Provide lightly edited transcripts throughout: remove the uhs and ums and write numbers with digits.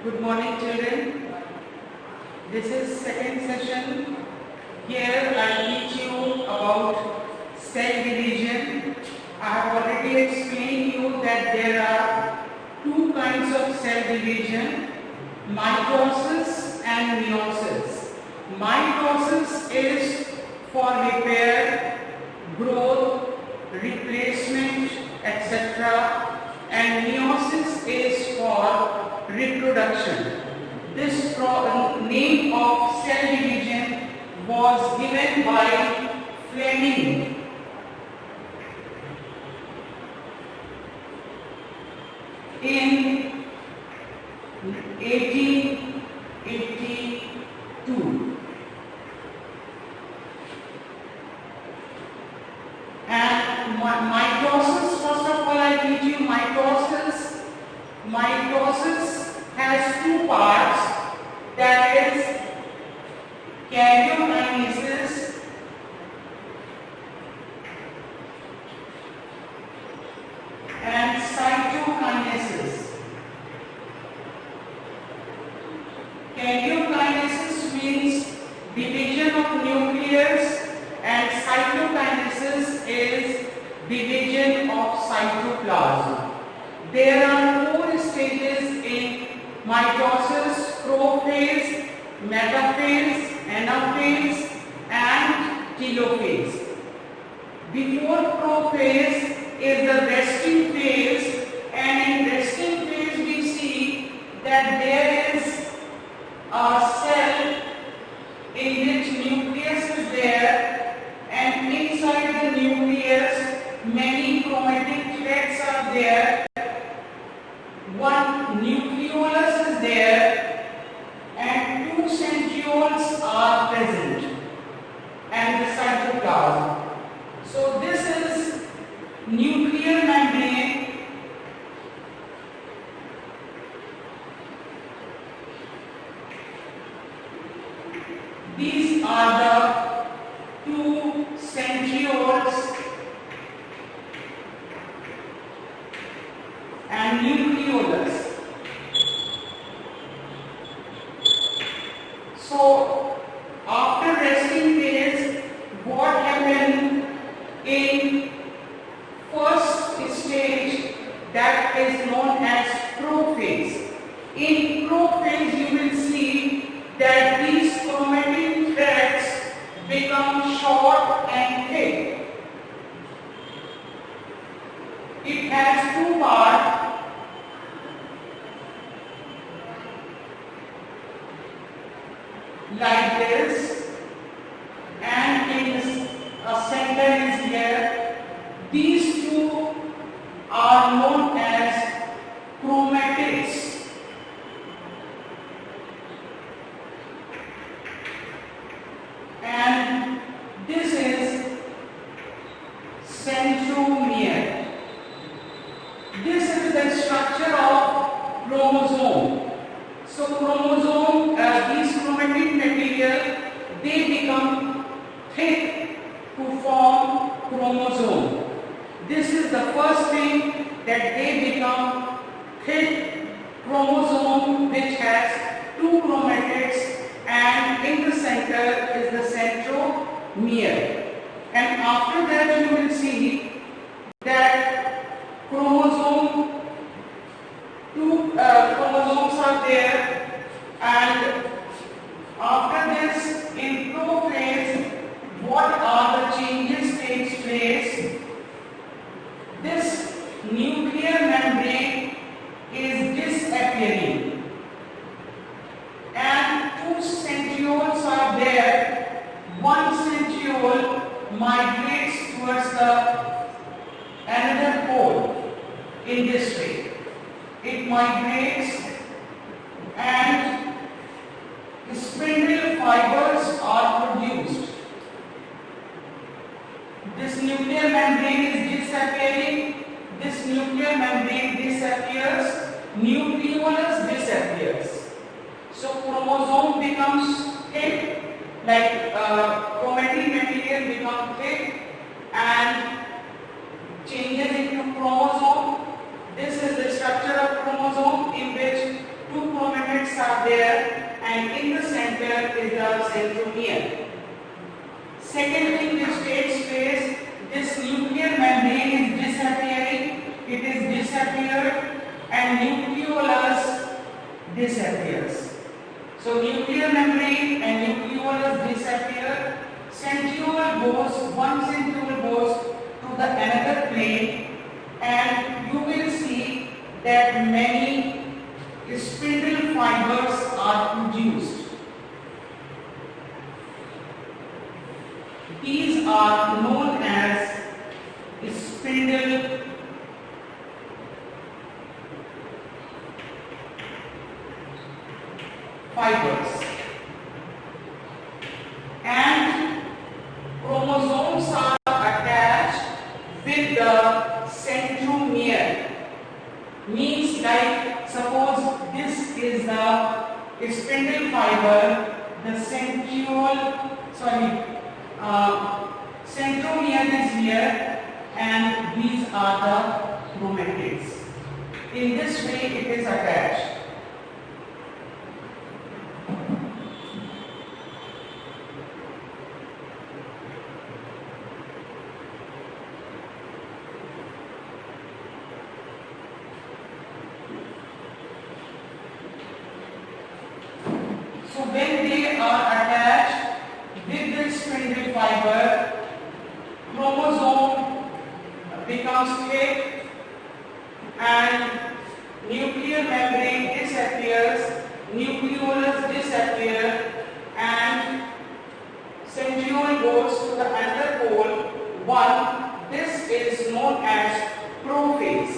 Good morning, children. This is second session. Here I teach you about cell division. I have already explained you that there are two kinds of cell division, mitosis and meiosis. Mitosis is for repair, growth, replacement, etc. and meiosis is for reproduction. This name of cell division was given by Fleming in 1882. And mitosis, first of all I teach you mitosis. Mitosis has two parts, that is karyokinesis and cytokinesis. Karyokinesis means division of nucleus and cytokinesis is division of cytoplasm. There are four stages in mitosis: prophase, metaphase, anaphase and telophase. Before prophase is the resting phase, and in resting phase we see that there is a cell in which nucleus is there, and inside the nucleus many chromatic threads are there. One nucleolus is there and two centrioles are present and the cytoplasm. So this is nuclear membrane. These are the two centrioles and nucleolus. So after resting phase, what happened in first stage, that is known as prophase. In prophase you will see that these chromatin threads become short and thick. It has two parts. Like this, and in a center is here. These two are known as chromatids. And this is centromere. This is the structure of chromosome. So chromosome, these chromatin material, they become thick to form chromosome. This is the first thing, that they become thick chromosome which has two chromatids, and in the center is the centromere. And after that you will see that chromosome, two chromosomes are there, and after this in prophase, what are the changes takes place? This nuclear membrane is disappearing and two centrioles are there. One centriole migrates towards the another pole in this way. It migrates and spindle fibers are produced. This nuclear membrane is disappearing. This nuclear membrane disappears. Nucleolus disappears. So chromosome becomes thick, like chromatin material becomes thick and changes into chromosome. This is the structure of chromosome in which two chromatids and in the center is the centromere. Second thing which takes place, this nuclear membrane is disappearing, it is disappeared, and nucleolus disappears. So nuclear membrane and nucleolus disappear, centriole goes, one centriole goes to the another plane, and you will see that many spindle fibers are produced. These are known as spindle fibers. And chromosomes are attached with the centromere. Means like suppose this is the spindle fiber, the centromere is here, and these are the chromatids. In this way it is attached. So when they are attached with the spindle fiber, chromosome becomes thick and nuclear membrane disappears, nucleolus disappears, and centriole goes to the another pole. One, this is known as prophase.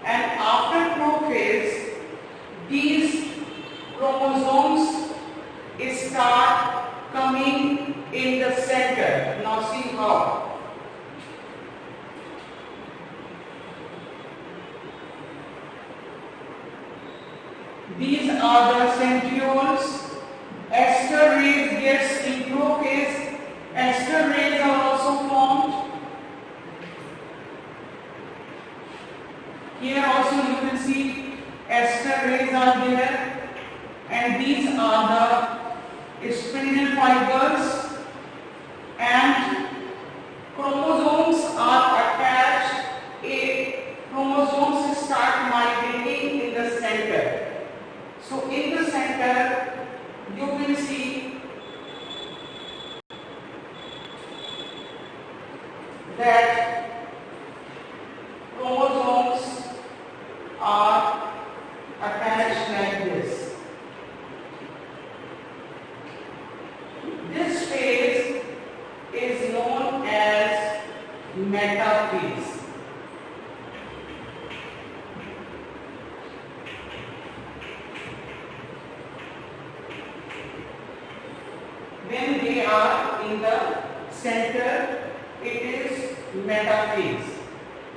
And after prophase, these chromosomes start coming in the center. Now see how. These are the centrioles. Ester rays gets in prophase. Ester rays are also formed. Here also you will see ester rays are there. And these are the spindle fibers, and chromosomes are attached. Chromosomes start migrating in the center. So in the center you will see that chromosomes are attached like this. This phase is known as metaphase. When they are in the center, it is metaphase.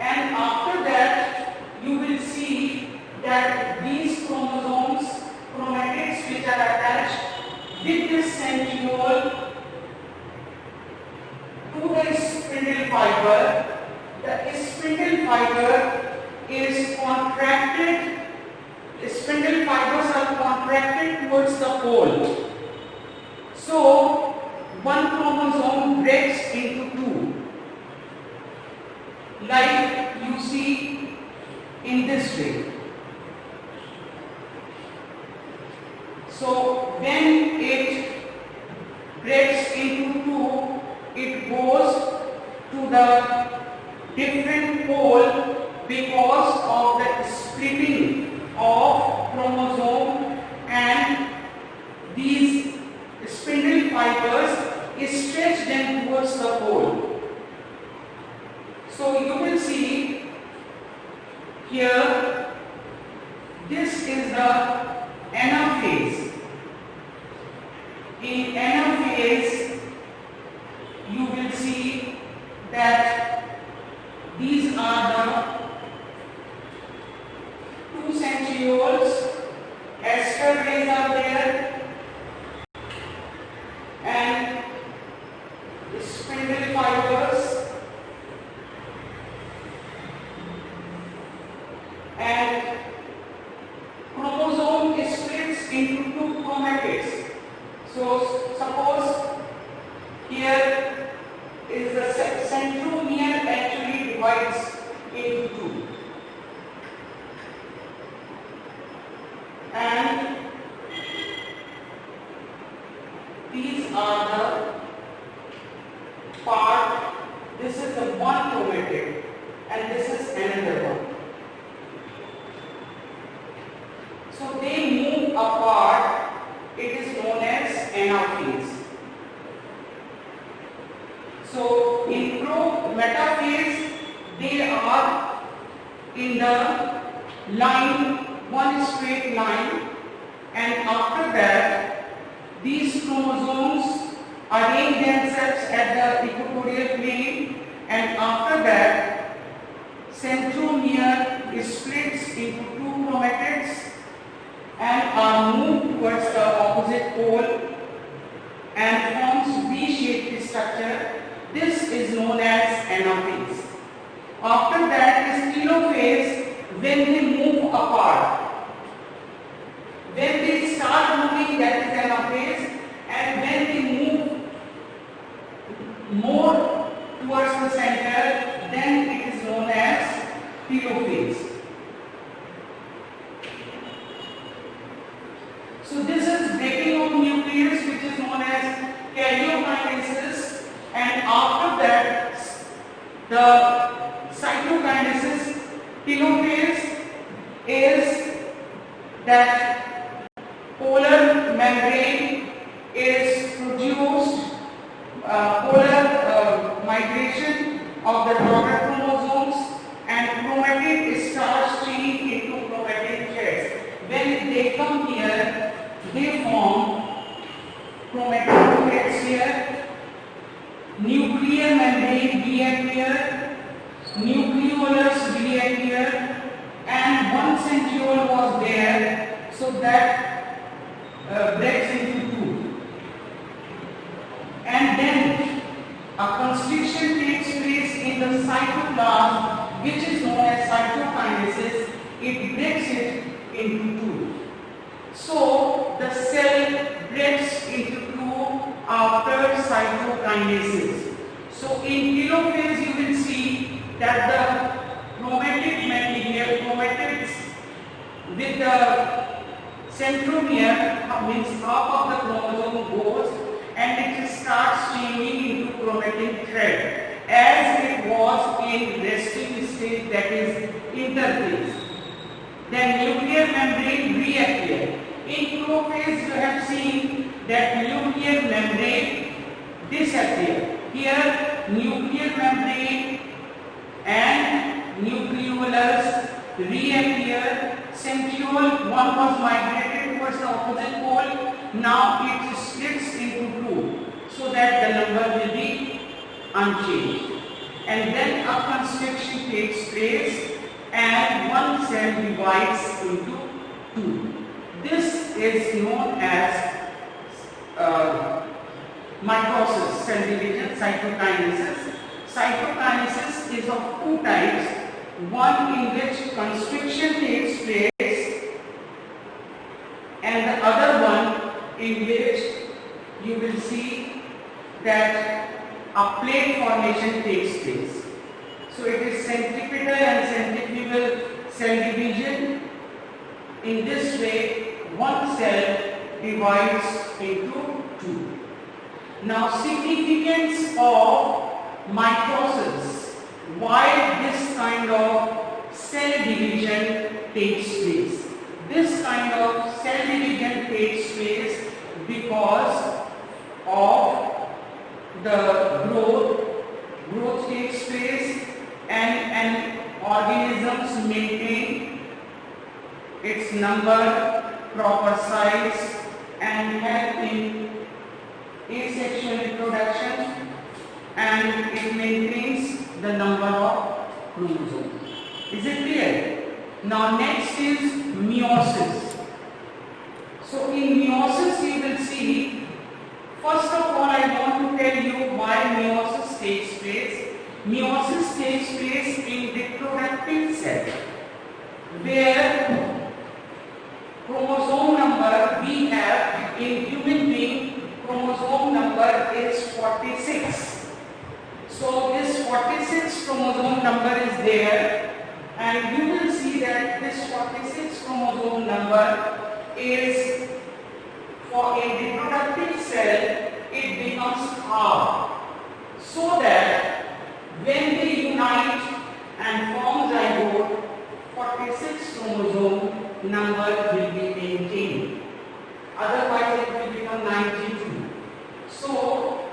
And after that, you will see that these chromosomes, chromatids which are attached with this centriole to the spindle fiber, the spindle fiber is contracted, the spindle fibers are contracted towards the pole. So, one chromosome breaks into two, like you see in this way. So, when it breaks into two, it goes to the different pole because of the splitting of chromosome, and these spindle fibers stretch them towards the pole. So you will see here, this is the anaphase. In anaphase, you will see that these are the two centrioles, ester rays are there, and spindle fibers, and chromosome splits into two chromatids. and these are the part. This is the one chromatid and this is another one. So they move apart. It is known as anaphase. So in metaphase, they are in the line, one straight line, and after that these chromosomes arrange themselves at the equatorial plane, and after that centromere splits into two chromatids and are moved towards the opposite pole and forms V-shaped structure. This is known as anaphase. After that is telophase, when they move apart. When they start moving, that is anaphase, and when they move more towards the center, then it is known as telophase. So this is breaking of nucleus, which is known as karyokinesis, and after that the cytokinesis. Telophase is that polar membrane is produced, polar migration of the daughter chromosomes, and chromatid starts changing into chromatin threads. When they come here, they form chromatin threads here, nuclear membrane reappear, nucleolus reappear, and one centriole was there, so that breaks into two. And then a constriction takes place in the cytoplasm, which is known as cytokinesis. It breaks it into two. So the cell breaks into two after cytokinesis. So in telophase you will see that the chromatic material, chromatids with the centromere, means half of the chromosome goes and it starts changing into chromatin thread as it was in resting state, that is interphase. Then nuclear membrane reappear. In prophase you have seen that nuclear membrane disappear. Here nuclear membrane and nucleolus reappear. Centriole, one was migrated towards the opposite pole. Now it splits into two, so that the number will be unchanged. And then a constriction takes place and one cell divides into two. This is known as mitosis, cell division, cytokinesis. Cytokinesis is of two types. One in which constriction takes place and the other one in which you will see that a plate formation takes place. So it is centripetal and centrifugal cell division. In this way, one cell divides into two. Now, significance of mitosis. Why this kind of cell division takes place? This kind of cell division takes place because of the growth takes place, and organisms maintain its number, proper size, and help in asexual reproduction, and it maintains the number of chromosomes. Is it clear? Now next is meiosis. So in meiosis you will see, first of all I want to tell you why meiosis takes place. Meiosis takes place in reproductive cell, where chromosome number we have in human being, chromosome number is 46. So this 46 chromosome number is there, and you will see that this 46 chromosome number is for a reproductive cell, it becomes half, so that when they unite and form zygote, 46 chromosome number will be maintained. Otherwise, it will become 92. So,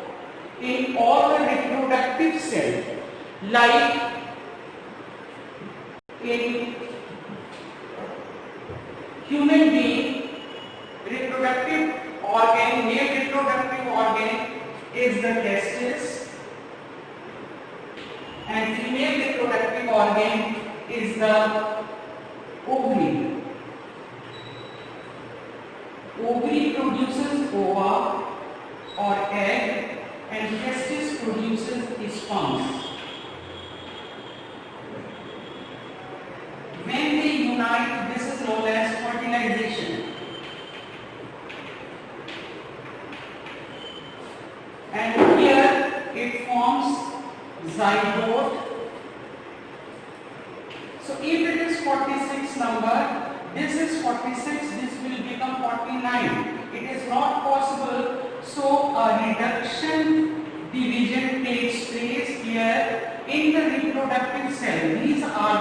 in all the reproductive cells, like in human being, reproductive organ, male reproductive organ is the testis, and female reproductive organ is the ovary. Ovary produces ova or egg, and testis produces sperm. When they unite, this is known as fertilization. And here it forms zygote. So if it is 46 number, this is 46, this will become 49. It is not possible, so a reduction division takes place here in the reproductive cell. These are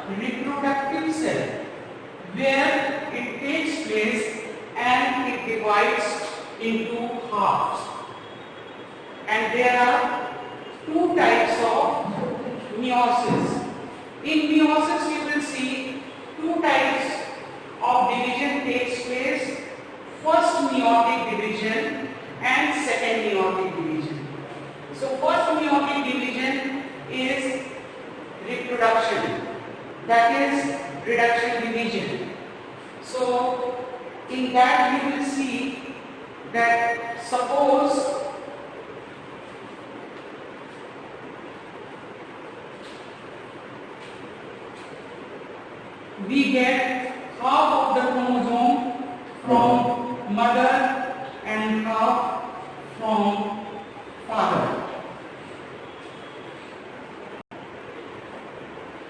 the reproductive cell where it takes place and it divides into halves. And there are two types of meiosis. In meiosis, you will see two types of division takes place. First meiotic division and second meiotic division. So first meiotic division is reproduction, that is reduction division. So in that you will see that suppose we get half of the chromosome from mother and half from father.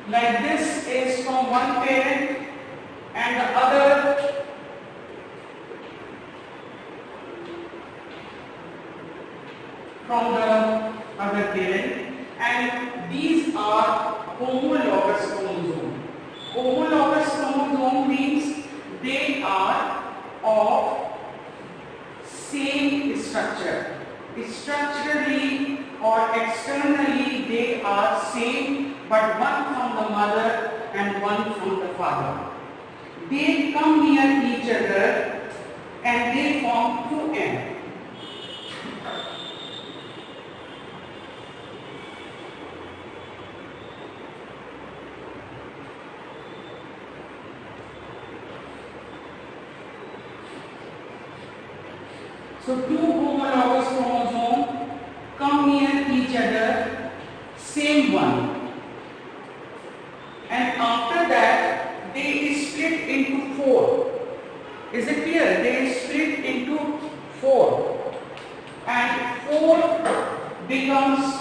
Like this is from one parent and the other from the other parent, and these are homologous chromosomes. Homologous chromosome means they are of same structure. Structurally or externally they are same, but one from the mother and one from the father. They come near each other and they form 2N. So two homologous chromosomes come near each other, same one. And after that, they split into 4. Is it clear? They split into 4. And 4 becomes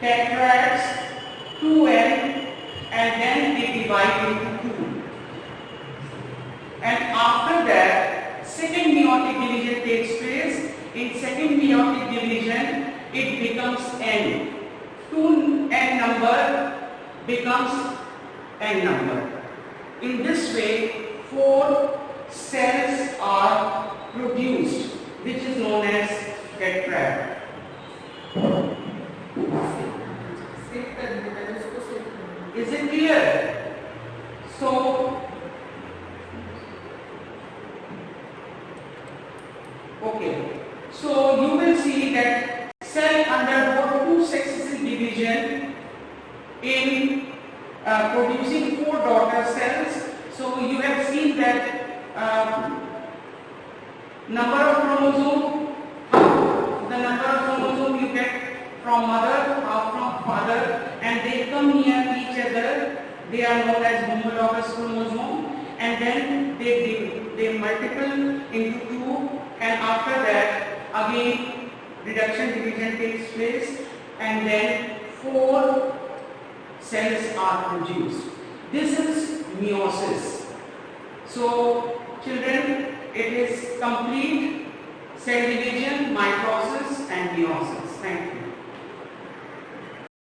tetrads, 2N, and then they divide into 2. And after that, second meiotic division takes place. In second meiotic division, it becomes N. 2N number becomes N number. In this way, 4 cells are produced, which is known as tetrad. Is it clear? So, okay. So you will see that cell undergo 2 successive division in producing 4 daughter cells. So you have seen that number of chromosome, the number of chromosome you get from mother or from father, and they come near each other. They are known as homologous chromosome, and then they multiple into 2, and after that again reduction division takes place, and then 4 cells are produced. This is meiosis. So children, it is complete cell division, mitosis and meiosis. Thank you.